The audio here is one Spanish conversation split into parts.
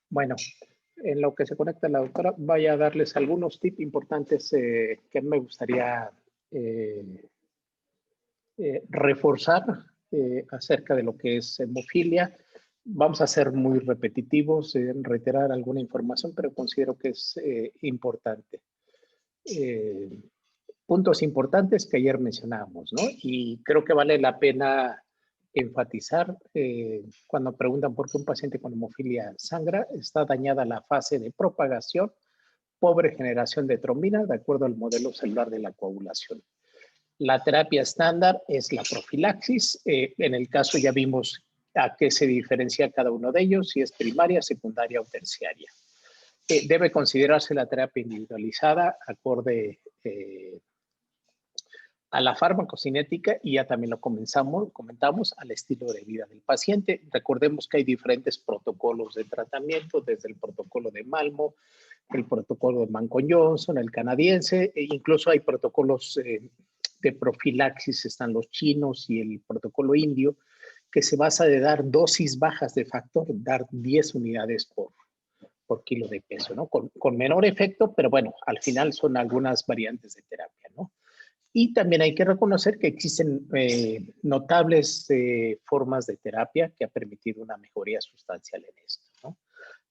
Bueno, en lo que se conecta la doctora, voy a darles algunos tips importantes que me gustaría eh, reforzar acerca de lo que es hemofilia. Vamos a ser muy repetitivos en reiterar alguna información, pero considero que es importante. Eh, Puntos importantes que ayer mencionábamos, ¿no? Y creo que vale la pena enfatizar cuando preguntan por qué un paciente con hemofilia sangra, está dañada la fase de propagación, pobre generación de trombina, de acuerdo al modelo celular de la coagulación. La terapia estándar es la profilaxis. En el caso ya vimos a qué se diferencia cada uno de ellos, si es primaria, secundaria o terciaria. Debe considerarse la terapia individualizada, acorde a la farmacocinética y ya también lo comentamos al estilo de vida del paciente. Recordemos que hay diferentes protocolos de tratamiento, desde el protocolo de Malmo, el protocolo de Mann-Johnson, el canadiense, e incluso hay protocolos de profilaxis, están los chinos y el protocolo indio, que se basa de dar dosis bajas de factor, dar 10 unidades por kilo de peso, ¿no? Con menor efecto, pero bueno, al final son algunas variantes de terapia, ¿no? Y también hay que reconocer que existen notables formas de terapia que ha permitido una mejoría sustancial en esto, ¿no?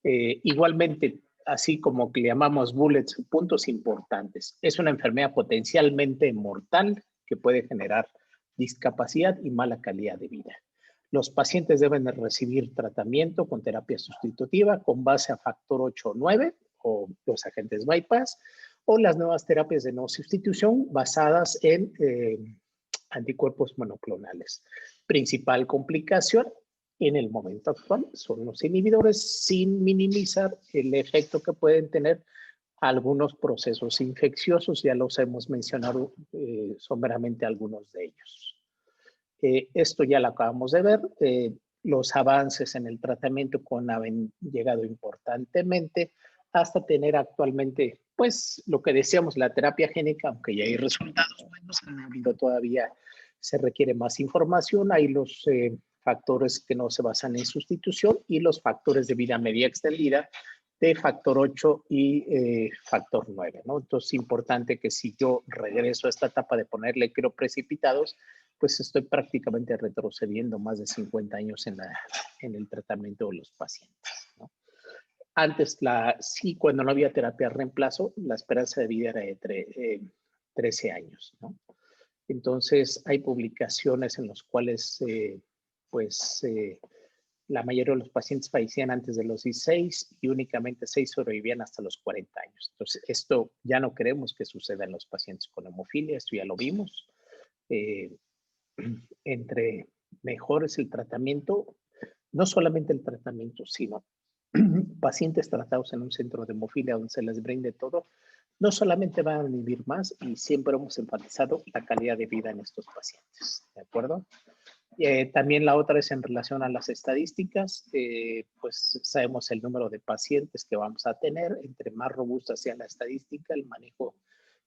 Igualmente, así como que le llamamos bullets, puntos importantes. Es una enfermedad potencialmente mortal que puede generar discapacidad y mala calidad de vida. Los pacientes deben de recibir tratamiento con terapia sustitutiva con base a factor 8 o 9 o los agentes bypass o las nuevas terapias de no sustitución basadas en anticuerpos monoclonales. Principal complicación en el momento actual son los inhibidores, sin minimizar el efecto que pueden tener algunos procesos infecciosos, ya los hemos mencionado someramente algunos de ellos. Esto ya lo acabamos de ver, los avances en el tratamiento han llegado importantemente hasta tener actualmente, pues, lo que decíamos, la terapia génica, aunque ya hay resultados buenos, han habido todavía, se requiere más información, hay los factores que no se basan en sustitución y los factores de vida media extendida de factor 8 y factor 9, ¿no? Entonces, es importante que si yo regreso a esta etapa de ponerle crioprecipitados, pues estoy prácticamente retrocediendo más de 50 años en el tratamiento de los pacientes, ¿no? Antes, sí, cuando no había terapia de reemplazo, la esperanza de vida era de 13 años, ¿no? Entonces, hay publicaciones en las cuales, la mayoría de los pacientes fallecían antes de los 16 y únicamente 6 sobrevivían hasta los 40 años. Entonces, esto ya no queremos que suceda en los pacientes con hemofilia, esto ya lo vimos. Entre mejor es el tratamiento, no solamente el tratamiento, sino pacientes tratados en un centro de hemofilia donde se les brinde todo, no solamente van a vivir más y siempre hemos enfatizado la calidad de vida en estos pacientes, ¿de acuerdo? También la otra es en relación a las estadísticas, pues sabemos el número de pacientes que vamos a tener, entre más robusta sea la estadística, el manejo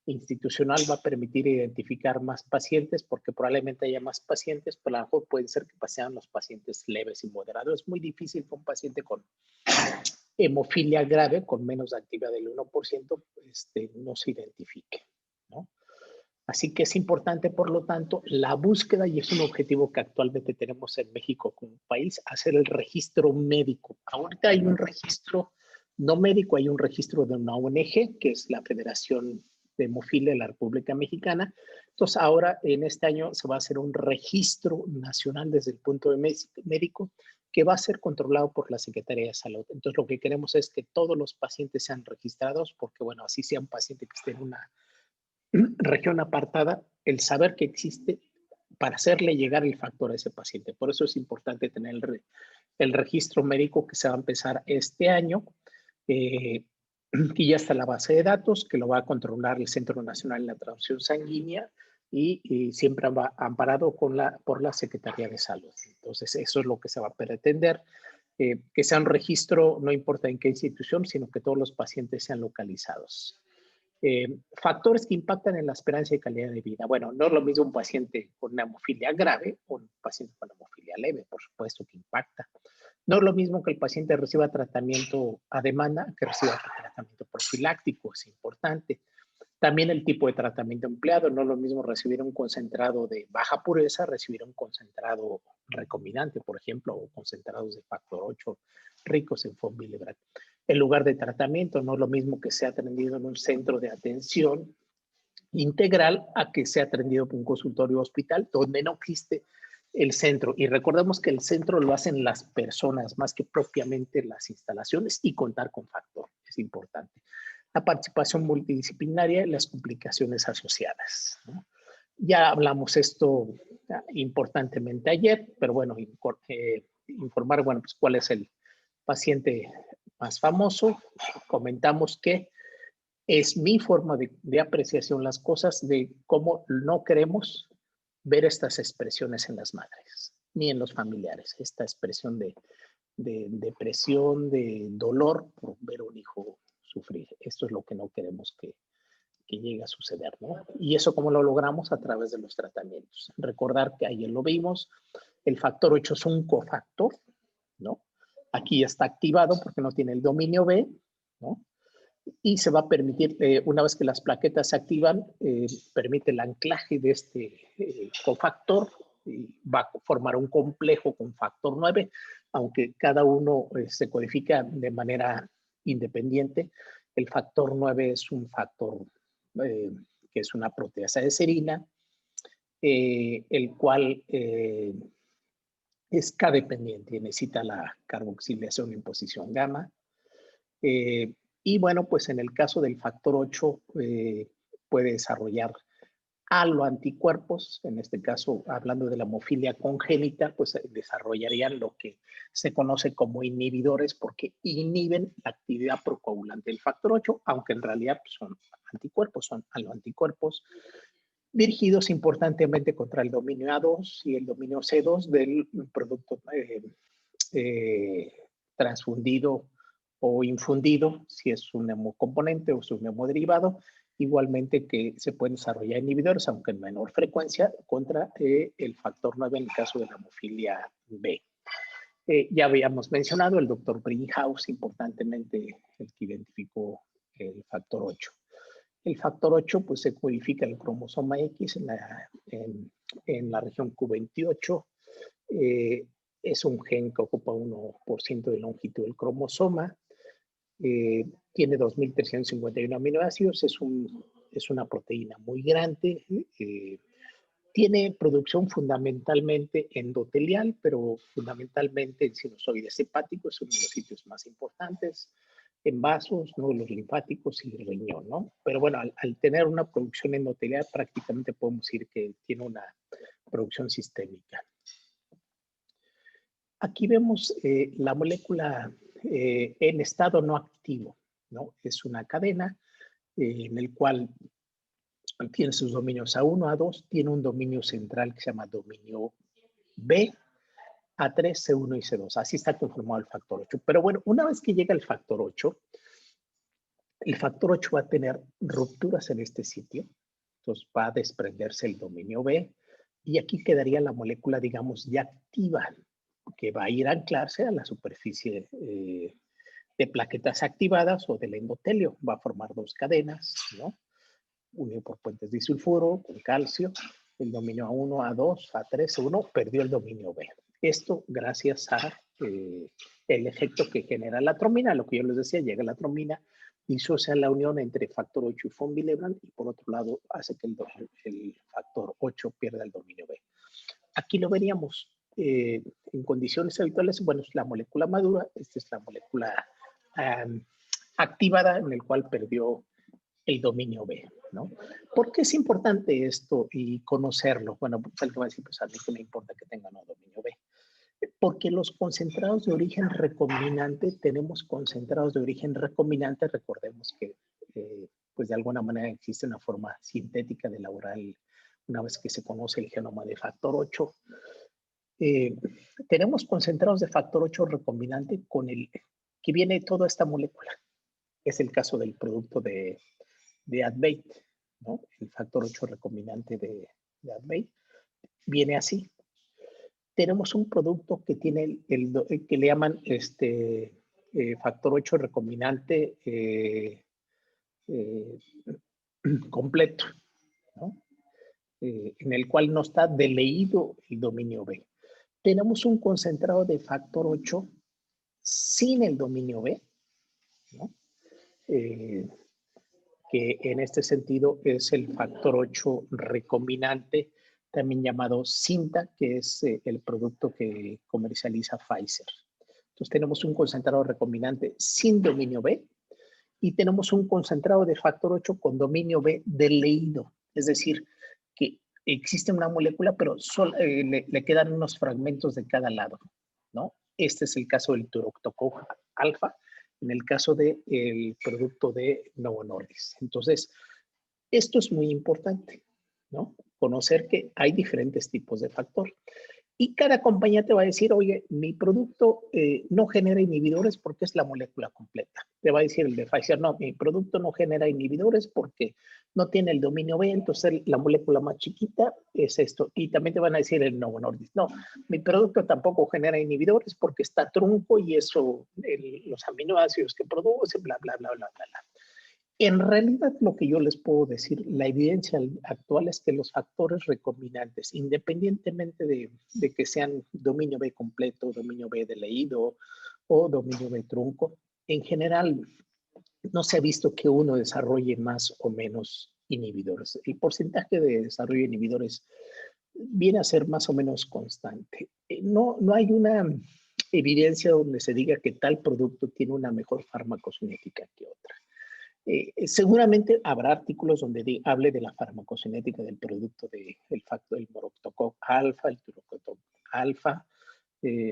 institucional va a permitir identificar más pacientes porque probablemente haya más pacientes, pero a lo mejor puede ser que sean los pacientes leves y moderados. Es muy difícil que un paciente con hemofilia grave, con menos actividad del 1%, no se identifique, ¿no? Así que es importante, por lo tanto, la búsqueda, y es un objetivo que actualmente tenemos en México como país, hacer el registro médico. Ahorita hay un registro no médico, hay un registro de una ONG, que es la Federación de Hemofilia de la República Mexicana. Entonces, ahora, en este año, se va a hacer un registro nacional desde el punto de médico que va a ser controlado por la Secretaría de Salud. Entonces, lo que queremos es que todos los pacientes sean registrados, porque, bueno, así sea un paciente que esté en una región apartada, el saber que existe para hacerle llegar el factor a ese paciente. Por eso es importante tener el registro médico que se va a empezar este año, y ya está la base de datos que lo va a controlar el Centro Nacional de la Transfusión Sanguínea y siempre va amparado por la Secretaría de Salud. Entonces, eso es lo que se va a pretender, que sea un registro, no importa en qué institución, sino que todos los pacientes sean localizados. Factores que impactan en la esperanza y calidad de vida. Bueno, no es lo mismo un paciente con una hemofilia grave o un paciente con hemofilia leve, por supuesto que impacta. No es lo mismo que el paciente reciba tratamiento a demanda que reciba tratamiento profiláctico, es importante. También el tipo de tratamiento empleado, no es lo mismo recibir un concentrado de baja pureza, recibir un concentrado recombinante, por ejemplo, o concentrados de factor 8 ricos en Fonbillebran. El lugar de tratamiento no es lo mismo que sea atendido en un centro de atención integral a que sea atendido por un consultorio hospital donde no existe el centro. Y recordemos que el centro lo hacen las personas más que propiamente las instalaciones y contar con factor, es importante. La participación multidisciplinaria y las complicaciones asociadas, ¿no? Ya hablamos esto importantemente ayer, pero bueno, informar, bueno, pues cuál es el paciente más famoso. Comentamos que es mi forma de apreciación las cosas, de cómo no queremos ver estas expresiones en las madres, ni en los familiares, esta expresión de depresión, de dolor por ver un hijo sufrir. Esto es lo que no queremos que llegue a suceder, ¿no? Y eso cómo lo logramos a través de los tratamientos. Recordar que ayer lo vimos, el factor 8 es un cofactor, ¿no? Aquí ya está activado porque no tiene el dominio B, ¿no? Y se va a permitir, una vez que las plaquetas se activan, permite el anclaje de este cofactor y va a formar un complejo con factor 9, aunque cada uno se codifica de manera independiente. El factor 9 es un factor que es una proteasa de serina, el cual es K-dependiente, necesita la carboxiliación en posición gamma. Y bueno, pues en el caso del factor 8 puede desarrollar aloanticuerpos, en este caso hablando de la hemofilia congénita, pues desarrollarían lo que se conoce como inhibidores porque inhiben la actividad procoagulante del factor 8, aunque en realidad pues, son anticuerpos, son aloanticuerpos dirigidos importantemente contra el dominio A2 y el dominio C2 del producto transfundido o infundido, si es un hemocomponente o es un hemodderivado, igualmente que se pueden desarrollar inhibidores, aunque en menor frecuencia, contra el factor 9 en el caso de la hemofilia B. Ya habíamos mencionado el doctor Bringhaus, importantemente el que identificó el factor 8. El factor 8 pues, se codifica en el cromosoma X en la región Q28. Es un gen que ocupa 1% de longitud del cromosoma. Tiene 2.351 aminoácidos. Es una proteína muy grande. Tiene producción fundamentalmente endotelial, pero fundamentalmente en sinusoides hepáticos, es uno de los sitios más importantes, en vasos, nódulos linfáticos y riñón, ¿no? Pero bueno, al tener una producción endotelial, prácticamente podemos decir que tiene una producción sistémica. Aquí vemos la molécula en estado no activo, ¿no? Es una cadena en el cual tiene sus dominios A1, A2, tiene un dominio central que se llama dominio B, A3, C1 y C2. Así está conformado el factor 8. Pero bueno, una vez que llega el factor 8, el factor 8 va a tener rupturas en este sitio. Entonces va a desprenderse el dominio B y aquí quedaría la molécula, digamos, ya activa, que va a ir a anclarse a la superficie de plaquetas activadas o del endotelio. Va a formar dos cadenas, ¿no? Unido por puentes disulfuro con calcio. El dominio A1, A2, A3, A1 perdió el dominio B. Esto gracias a el efecto que genera la atromina, lo que yo les decía, llega la atromina, disocia la unión entre factor 8 y Fonbillebran y por otro lado hace que el factor 8 pierda el dominio B. Aquí lo veríamos en condiciones habituales, bueno, es la molécula madura, esta es la molécula activada en el cual perdió el dominio B, ¿no? ¿Por qué es importante esto y conocerlo? Bueno, pues alguien va a decir, pues a mí que me importa que tengan un dominio B. Porque los concentrados de origen recombinante, tenemos concentrados de origen recombinante, recordemos que pues de alguna manera existe una forma sintética de elaborar una vez que se conoce el genoma de factor 8. Tenemos concentrados de factor 8 recombinante con el que viene toda esta molécula. Es el caso del producto de Advait, ¿no? El factor 8 recombinante de Advait viene así. tenemos un producto que tiene que le llaman factor 8 recombinante completo, ¿no? En el cual no está deleído el dominio B. Tenemos un concentrado de factor 8 sin el dominio B, ¿no? Que en este sentido es el factor 8 recombinante, también llamado Cinta, que es el producto que comercializa Pfizer. Entonces tenemos un concentrado recombinante sin dominio B y tenemos un concentrado de factor 8 con dominio B deleído, es decir, que existe una molécula, pero le quedan unos fragmentos de cada lado, ¿no? Este es el caso del Turoctocog alfa, en el caso del producto de Novo Nordisk. Entonces, esto es muy importante, ¿no? Conocer que hay diferentes tipos de factor. Y cada compañía te va a decir, oye, mi producto no genera inhibidores porque es la molécula completa. Te va a decir el de Pfizer, no, mi producto no genera inhibidores porque no tiene el dominio B, entonces la molécula más chiquita es esto. Y también te van a decir el Novo Nordisk, no, mi producto tampoco genera inhibidores porque está trunco y eso, los aminoácidos que produce, bla, bla, bla, bla, bla, bla. En realidad, lo que yo les puedo decir, la evidencia actual es que los factores recombinantes, independientemente de que sean dominio B completo, dominio B deleído o dominio B trunco, en general no se ha visto que uno desarrolle más o menos inhibidores. El porcentaje de desarrollo de inhibidores viene a ser más o menos constante. No hay una evidencia donde se diga que tal producto tiene una mejor farmacocinética que otra. Seguramente habrá artículos donde hable de la farmacocinética del producto del factor del Moroctocog alfa, el Turoctocog alfa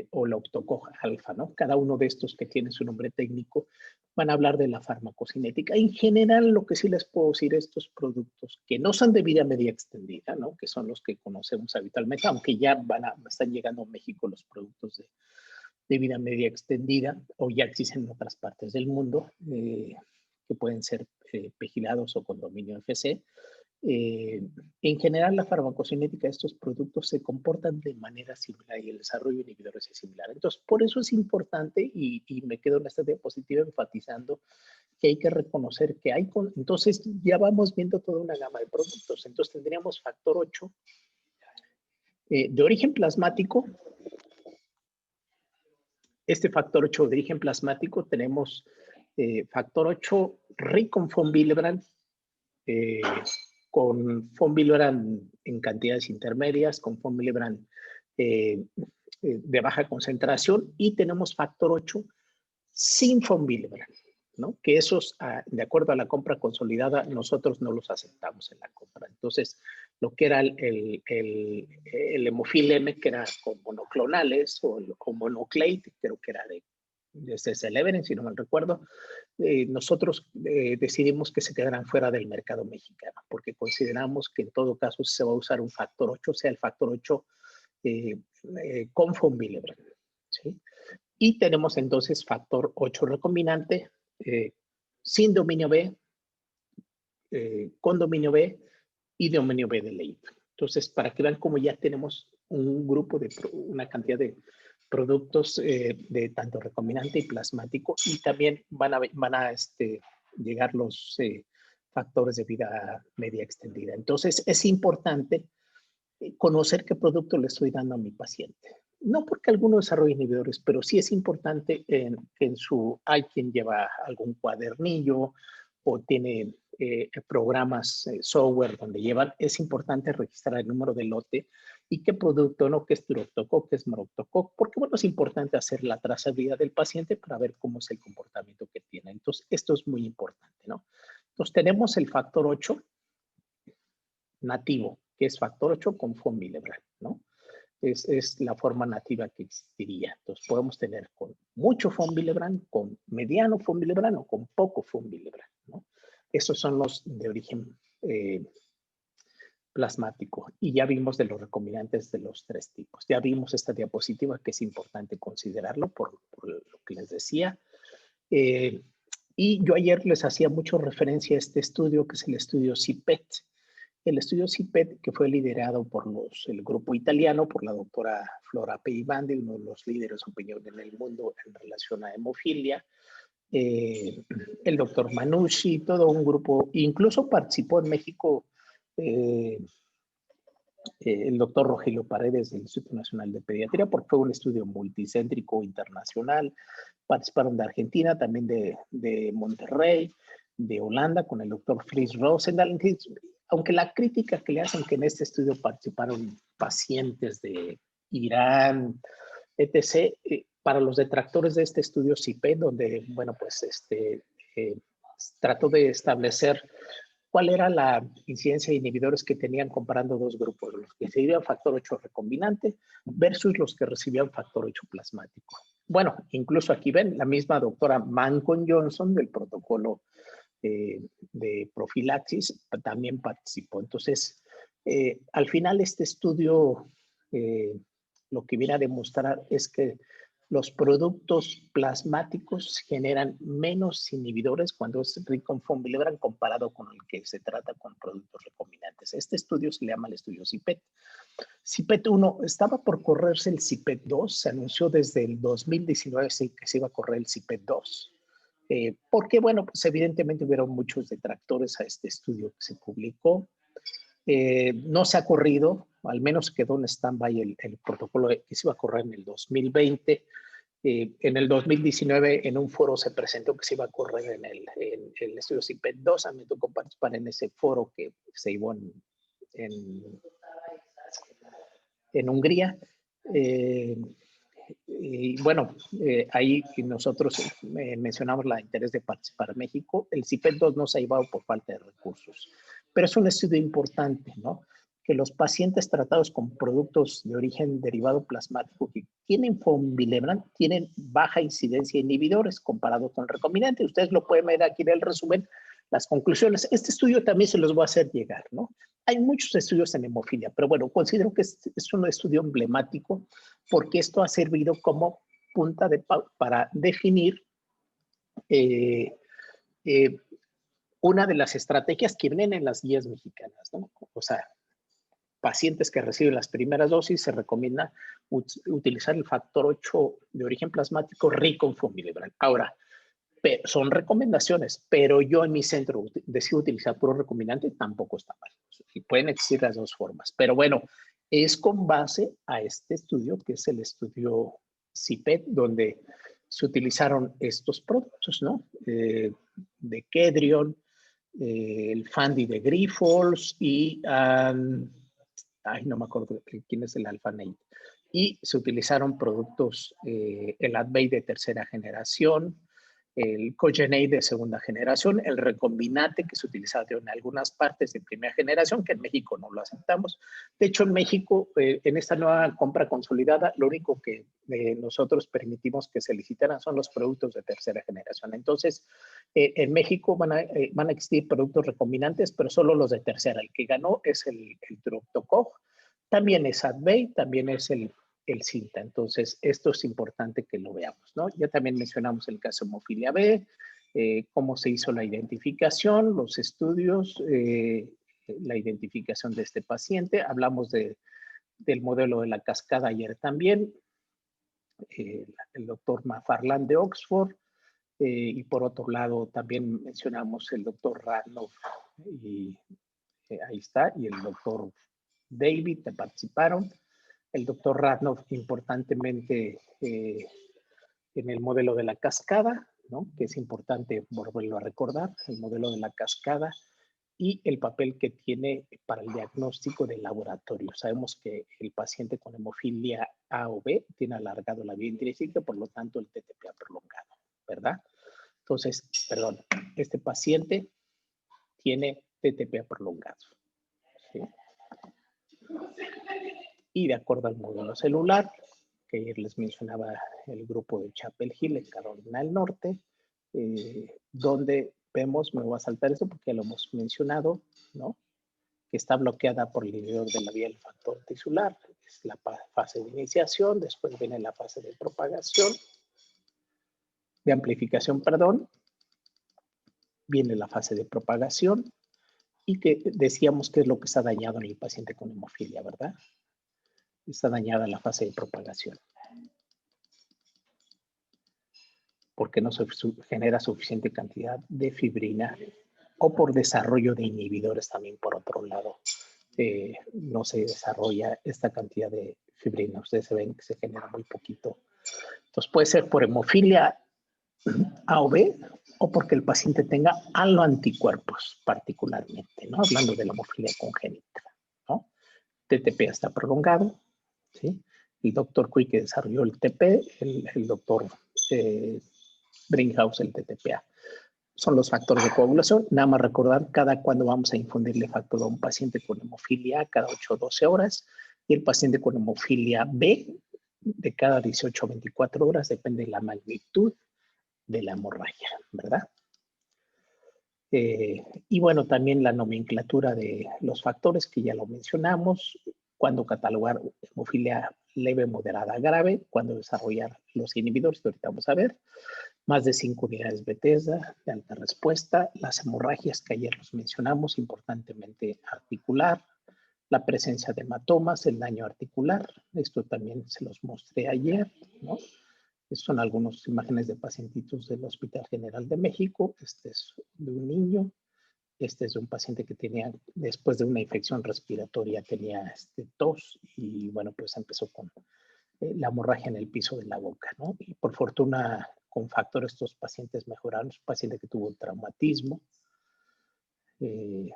o el Octocog alfa, ¿no? Cada uno de estos que tiene su nombre técnico van a hablar de la farmacocinética. En general, lo que sí les puedo decir, estos productos que no son de vida media extendida, ¿no? Que son los que conocemos habitualmente, aunque ya están llegando a México los productos de vida media extendida o ya existen en otras partes del mundo, que pueden ser pegilados o con dominio FC. En general, la farmacocinética de estos productos se comportan de manera similar y el desarrollo de inhibidores es similar. Entonces, por eso es importante y me quedo en esta diapositiva enfatizando que hay que reconocer que hay, entonces ya vamos viendo toda una gama de productos. Entonces tendríamos factor 8 de origen plasmático. Este factor 8 de origen plasmático tenemos factor 8 rico en von Willebrand, con von Willebrand en cantidades intermedias, con von Willebrand de baja concentración, y tenemos factor 8 sin von Willebrand, ¿no? Que esos, de acuerdo a la compra consolidada, nosotros no los aceptamos en la compra. Entonces, lo que era el Hemofil M, que era con monoclonales, o monoclate, creo que era de CC11, si no mal recuerdo, nosotros decidimos que se quedaran fuera del mercado mexicano, porque consideramos que en todo caso se va a usar un factor 8, o sea, el factor 8 con von Willebrand, ¿sí? Y tenemos entonces factor 8 recombinante sin dominio B, con dominio B y dominio B deleído. Entonces, para que vean cómo ya tenemos un grupo una cantidad de productos de tanto recombinante y plasmático, y también van a llegar los factores de vida media extendida. Entonces, es importante conocer qué producto le estoy dando a mi paciente. No porque alguno desarrolle inhibidores, pero sí es importante que hay quien lleva algún cuadernillo o tiene programas, software donde llevan, es importante registrar el número de lote y qué producto, ¿no? ¿Qué es Turoctocog, qué es Moroctocog? Porque, bueno, es importante hacer la trazabilidad del paciente para ver cómo es el comportamiento que tiene. Entonces, esto es muy importante, ¿no? Entonces, tenemos el factor 8 nativo, que es factor 8 con von Willebrand, ¿no? Es la forma nativa que existiría. Entonces, podemos tener con mucho von Willebrand, con mediano von Willebrand o con poco von Willebrand, ¿no? Esos son los de origen plasmático. Y ya vimos de los recombinantes de los 3 tipos. Ya vimos esta diapositiva que es importante considerarlo por lo que les decía. Y yo ayer les hacía mucho referencia a este estudio, que es el estudio CIPET, El estudio CIPET, que fue liderado por el grupo italiano, por la doctora Flora Peibandi, uno de los líderes de opinión en el mundo en relación a hemofilia, el doctor Manusci, todo un grupo, incluso participó en México el doctor Rogelio Paredes del Instituto Nacional de Pediatría, porque fue un estudio multicéntrico internacional. Participaron de Argentina, también de Monterrey, de Holanda, con el doctor Fritz Rosendahl. Aunque la crítica que le hacen que en este estudio participaron pacientes de Irán, etc., para los detractores de este estudio CIPET, donde, bueno, pues trató de establecer cuál era la incidencia de inhibidores que tenían comparando dos grupos, los que recibían factor 8 recombinante versus los que recibían factor 8 plasmático. Bueno, incluso aquí ven la misma doctora Mancon Johnson del protocolo de profilaxis también participó. Entonces, al final este estudio lo que viene a demostrar es que los productos plasmáticos generan menos inhibidores cuando es rico en von Willebrand comparado con el que se trata con productos recombinantes. Este estudio se le llama el estudio CIPET. CIPET 1 estaba por correrse el CIPET 2, se anunció desde el 2019 que se iba a correr el CIPET 2. Porque, bueno, pues evidentemente hubieron muchos detractores a este estudio que se publicó. No se ha corrido, al menos quedó en stand-by el protocolo que se iba a correr en el 2020. En el 2019 en un foro se presentó que se iba a correr en el estudio CIPET 2. A mí me tocó participar en ese foro que se llevó en Hungría. Y bueno, ahí nosotros mencionamos el interés de participar en México. El CIPET 2 no se ha llevado por falta de recursos, pero es un estudio importante, ¿no? Que los pacientes tratados con productos de origen derivado plasmático que tienen von Willebrand tienen baja incidencia de inhibidores comparado con el recombinante. Ustedes lo pueden ver aquí en el resumen, las conclusiones. Este estudio también se los voy a hacer llegar, ¿no? Hay muchos estudios en hemofilia, pero bueno, considero que es un estudio emblemático porque esto ha servido como punta para definir una de las estrategias que vienen en las guías mexicanas, ¿no? O sea, pacientes que reciben las primeras dosis se recomienda utilizar el factor 8 de origen plasmático rico en von Willebrand. Ahora, son recomendaciones, pero yo en mi centro decido utilizar puro recombinante, tampoco está mal. Y pueden existir las dos formas. Pero bueno, es con base a este estudio, que es el estudio CIPET, donde se utilizaron estos productos, ¿no? De Kedrion, el Fandi de Grifols y, no me acuerdo quién es el Alphanate. Y se utilizaron productos, el Advey de tercera generación, el Cogenate de segunda generación, el recombinante que se utiliza en algunas partes de primera generación, que en México no lo aceptamos. De hecho, en México, en esta nueva compra consolidada, lo único que nosotros permitimos que se licitaran son los productos de tercera generación. Entonces, en México van a existir productos recombinantes, pero solo los de tercera. El que ganó es el Troctocog, también es Advey, también es el cinta. Entonces, esto es importante que lo veamos, ¿no? Ya también mencionamos el caso de hemofilia B, cómo se hizo la identificación, los estudios, la identificación de este paciente. Hablamos del modelo de la cascada ayer también, el doctor Mafarlan de Oxford, y por otro lado también mencionamos el doctor Radnoff, y ahí está, y el doctor David, que participaron. El doctor Radnoff, importantemente, en el modelo de la cascada, ¿no? Que es importante volverlo a recordar, el modelo de la cascada y el papel que tiene para el diagnóstico del laboratorio. Sabemos que el paciente con hemofilia A o B tiene alargado la vía intrínseca, por lo tanto el TTPA prolongado, ¿verdad? Entonces, perdón, este paciente tiene TTPA prolongado, ¿sí? Y de acuerdo al modelo celular, que ayer les mencionaba el grupo de Chapel Hill en Carolina del Norte, donde vemos, me voy a saltar eso porque ya lo hemos mencionado, ¿no? Que está bloqueada por el inhibidor de la vía del factor tisular, es la fase de iniciación, después viene la fase de propagación, de amplificación, perdón, viene la fase de propagación, y que decíamos que es lo que está dañado en el paciente con hemofilia, ¿verdad? Está dañada la fase de propagación, porque no se genera suficiente cantidad de fibrina, o por desarrollo de inhibidores también por otro lado. No se desarrolla esta cantidad de fibrina. Ustedes se ven que se genera muy poquito. Entonces puede ser por hemofilia A o B, o porque el paciente tenga aloanticuerpos particularmente, ¿no? Hablando de la hemofilia congénita, ¿no? TTP está prolongado, ¿sí? El doctor Quick desarrolló el TP, el doctor Brinkhaus el TTPA. Son los factores de coagulación. Nada más recordar cada cuándo vamos a infundirle factor a un paciente con hemofilia A, cada 8 o 12 horas, y el paciente con hemofilia B de cada 18 o 24 horas, depende de la magnitud de la hemorragia, ¿verdad? Y bueno, también la nomenclatura de los factores que ya lo mencionamos, cuándo catalogar hemofilia leve, moderada, grave, cuándo desarrollar los inhibidores, que ahorita vamos a ver, más de 5 unidades Bethesda de alta respuesta, las hemorragias que ayer los mencionamos, importantemente articular, la presencia de hematomas, el daño articular, esto también se los mostré ayer, ¿no? Son algunas imágenes de pacientitos del Hospital General de México. Este es de un niño. Este es de un paciente que tenía, después de una infección respiratoria, tenía tos y bueno, pues empezó con la hemorragia en el piso de la boca, ¿no? Y por fortuna, con factor, estos pacientes mejoraron. Un paciente que tuvo un traumatismo, el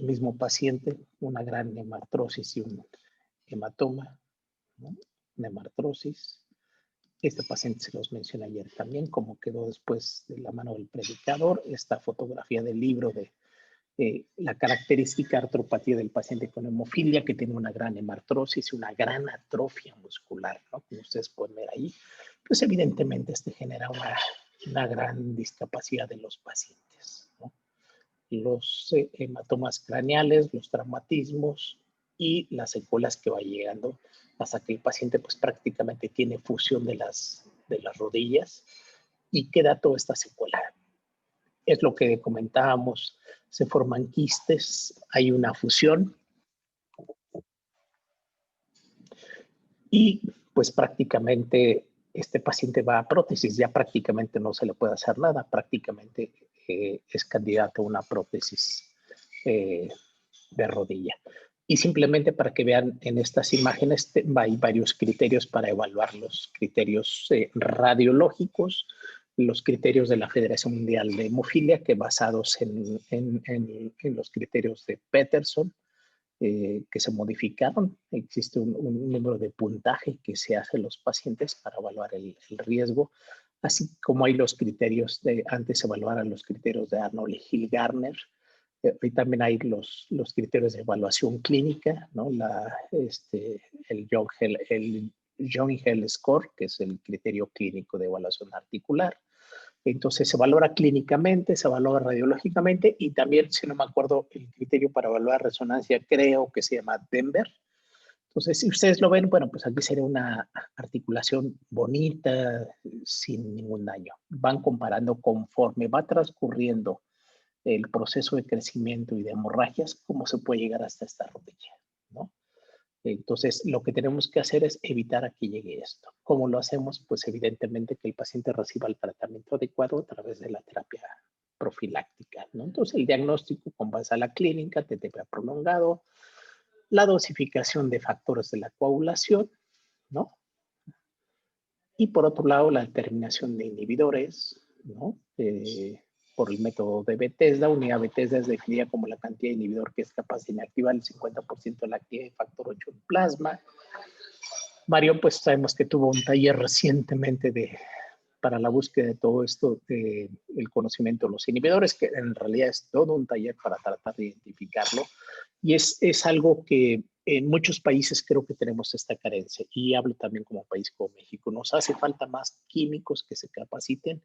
mismo paciente, una gran hemartrosis y un hematoma, ¿no? Una hemartrosis. Este paciente se los mencioné ayer también, como quedó después de la mano del predicador. Esta fotografía del libro de la característica artropatía del paciente con hemofilia, que tiene una gran hemartrosis y una gran atrofia muscular, ¿no? Como ustedes pueden ver ahí, pues evidentemente genera una gran discapacidad de los pacientes, ¿no? Los hematomas craneales, los traumatismos y las secuelas que va llegando hasta que el paciente pues prácticamente tiene fusión de las rodillas y queda toda esta secuela. Es lo que comentábamos, se forman quistes, hay una fusión y pues prácticamente este paciente va a prótesis, ya prácticamente no se le puede hacer nada, prácticamente es candidato a una prótesis de rodilla. Y simplemente para que vean en estas imágenes, hay varios criterios para evaluar los criterios radiológicos, los criterios de la Federación Mundial de Hemofilia, que basados en los criterios de Peterson, que se modificaron. Existe un número de puntaje que se hace a los pacientes para evaluar el riesgo, así como hay los criterios antes se evaluaran los criterios de Arnold y Hill-Garner. Hoy también hay los criterios de evaluación clínica, ¿no? El Young Health Score, que es el criterio clínico de evaluación articular. Entonces se valora clínicamente, se valora radiológicamente y también, si no me acuerdo, el criterio para evaluar resonancia creo que se llama Denver. Entonces, si ustedes lo ven, bueno, pues aquí sería una articulación bonita, sin ningún daño. Van comparando conforme va transcurriendo el proceso de crecimiento y de hemorragias, cómo se puede llegar hasta esta rodilla, ¿no? Entonces, lo que tenemos que hacer es evitar a que llegue esto. ¿Cómo lo hacemos? Pues evidentemente que el paciente reciba el tratamiento adecuado a través de la terapia profiláctica, ¿no? Entonces, el diagnóstico con base a la clínica, TTP prolongado, la dosificación de factores de la coagulación, ¿no? Y por otro lado, la determinación de inhibidores, ¿no? Por el método de Bethesda. Unidad Bethesda es definida como la cantidad de inhibidor que es capaz de inactivar el 50% de la actividad de factor 8 en plasma. Mario, pues sabemos que tuvo un taller recientemente para la búsqueda de todo esto, el conocimiento de los inhibidores, que en realidad es todo un taller para tratar de identificarlo. Y es algo que en muchos países creo que tenemos esta carencia. Y hablo también como país como México. Nos hace falta más químicos que se capaciten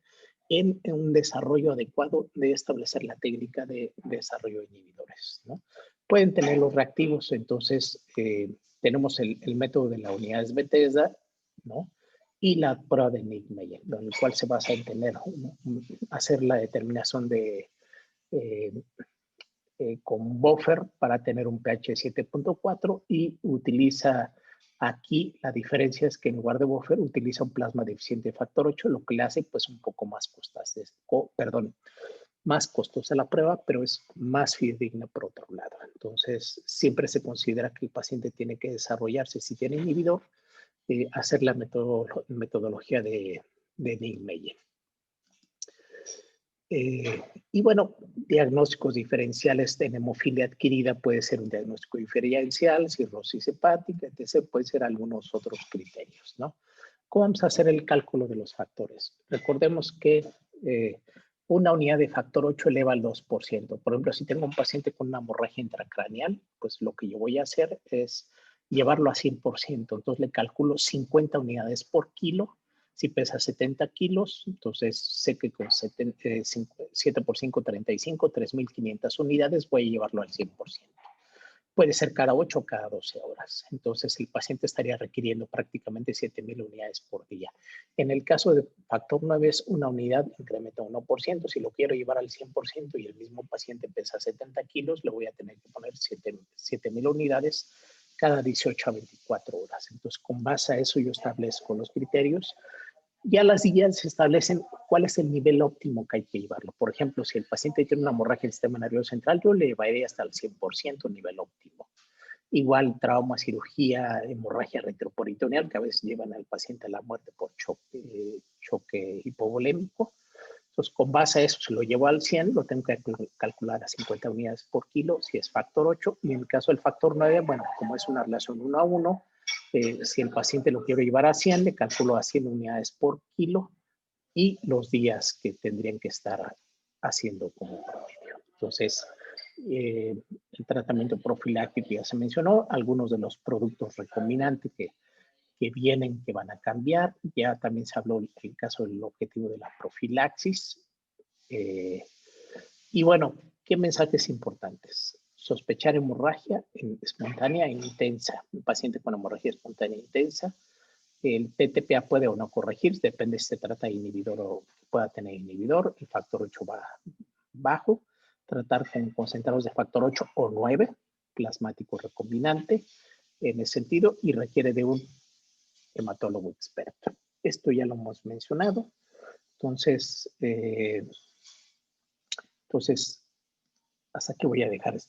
en un desarrollo adecuado de establecer la técnica de desarrollo de inhibidores, ¿no? Pueden tener los reactivos, entonces tenemos el método de la unidad Bethesda, ¿no? Y la prueba de Nick-Meyer, en el cual se basa en hacer la determinación de con buffer para tener un pH 7.4 y utiliza aquí, la diferencia es que en lugar de buffer utiliza un plasma deficiente de factor 8, lo que le hace pues un poco más más costosa la prueba, pero es más fidedigna por otro lado. Entonces, siempre se considera que el paciente tiene que desarrollarse, si tiene inhibidor, hacer la metodología de Nijmegen. Y bueno, diagnósticos diferenciales en hemofilia adquirida puede ser un diagnóstico diferencial, cirrosis hepática, etc. Pueden ser algunos otros criterios, ¿no? ¿Cómo vamos a hacer el cálculo de los factores? Recordemos que una unidad de factor 8 eleva al 2%. Por ejemplo, si tengo un paciente con una hemorragia intracraneal, pues lo que yo voy a hacer es llevarlo a 100%. Entonces le calculo 50 unidades por kilo. Si pesa 70 kilos, entonces sé que con 7 por 5, 35, 3.500 unidades voy a llevarlo al 100%. Puede ser cada 8 o cada 12 horas. Entonces, el paciente estaría requiriendo prácticamente 7,000 unidades por día. En el caso de factor 9 es una unidad, incrementa 1%. Si lo quiero llevar al 100% y el mismo paciente pesa 70 kilos, le voy a tener que poner 7,000 unidades cada 18 a 24 horas. Entonces, con base a eso yo establezco los criterios. Ya las guías establecen cuál es el nivel óptimo que hay que llevarlo. Por ejemplo, si el paciente tiene una hemorragia del sistema nervioso central, yo le llevaré hasta el 100% nivel óptimo. Igual trauma, cirugía, hemorragia retroperitoneal, que a veces llevan al paciente a la muerte por choque hipovolémico. Entonces, con base a eso, si lo llevo al 100, lo tengo que calcular a 50 unidades por kilo, si es factor 8. Y en el caso del factor 9, bueno, como es una relación 1 a 1, si el paciente lo quiero llevar a 100, le calculo a 100 unidades por kilo y los días que tendrían que estar haciendo como promedio. Entonces, el tratamiento profiláctico ya se mencionó, algunos de los productos recombinantes que vienen, que van a cambiar. Ya también se habló el caso del objetivo de la profilaxis. Y bueno, ¿qué mensajes importantes? Sospechar hemorragia espontánea e intensa. Un paciente con hemorragia espontánea e intensa. El TTPA puede o no corregir, depende si se trata de inhibidor o pueda tener inhibidor. El factor 8 va bajo. Tratar con concentrados de factor 8 o 9, plasmático recombinante, en ese sentido, y requiere de un hematólogo experto. Esto ya lo hemos mencionado. Entonces, hasta aquí voy a dejar esto.